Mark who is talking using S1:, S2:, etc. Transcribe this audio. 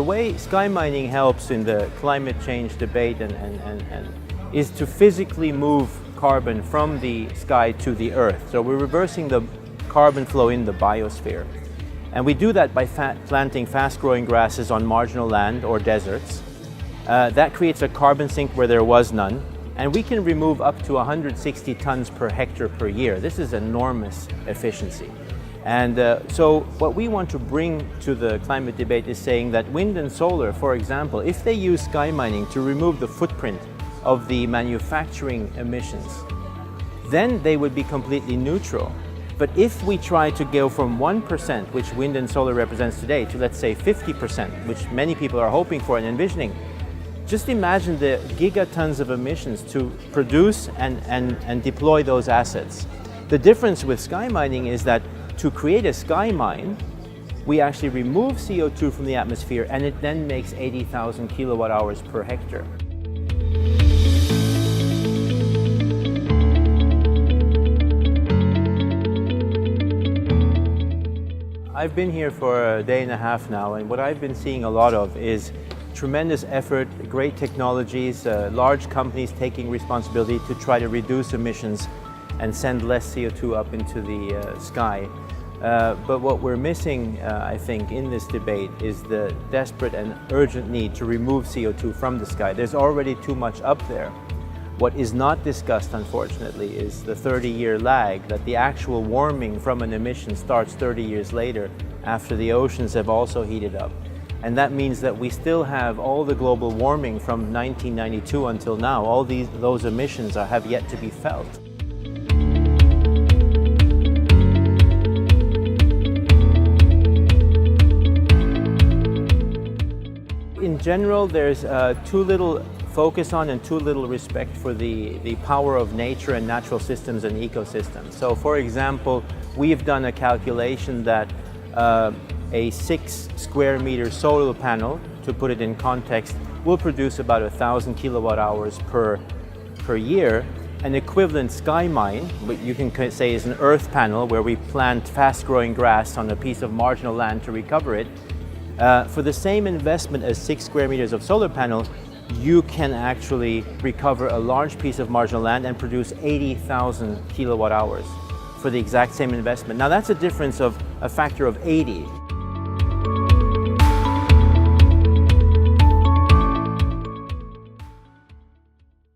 S1: The way SkyMining helps in the climate change debate is to physically move carbon from the sky to the earth. So we're reversing the carbon flow in the biosphere. And we do that by planting fast-growing grasses on marginal land or deserts. That creates a carbon sink where there was none. And we can remove up to 160 tons per hectare per year. This is enormous efficiency. And so what we want to bring to the climate debate is saying that wind and solar, for example, if they use SkyMining to remove the footprint of the manufacturing emissions, then they would be completely neutral. But if we try to go from 1%, which wind and solar represents today, to let's say 50%, which many people are hoping for and envisioning, just imagine the gigatons of emissions to produce and deploy those assets. The difference with SkyMining is that to create a sky mine, we actually remove CO2 from the atmosphere, and it then makes 80,000 kilowatt hours per hectare. I've been here for a day and a half now, and what I've been seeing a lot of is tremendous effort, great technologies, large companies taking responsibility to try to reduce emissions and send less CO2 up into the sky. But what we're missing, I think, in this debate is the desperate and urgent need to remove CO2 from the sky. There's already too much up there. What is not discussed, unfortunately, is the 30-year lag, that the actual warming from an emission starts 30 years later, after the oceans have also heated up. And that means that we still have all the global warming from 1992 until now. All those emissions have yet to be felt. In general, there's too little focus on and too little respect for the power of nature and natural systems and ecosystems. So, for example, we've done a calculation that a 6 square meter solar panel, to put it in context, will produce about 1,000 kilowatt hours per year. An equivalent sky mine, what you can say is an earth panel, where we plant fast-growing grass on a piece of marginal land to recover it. For the same investment as 6 square meters of solar panel, you can actually recover a large piece of marginal land and produce 80,000 kilowatt hours for the exact same investment. Now that's a difference of a factor of 80.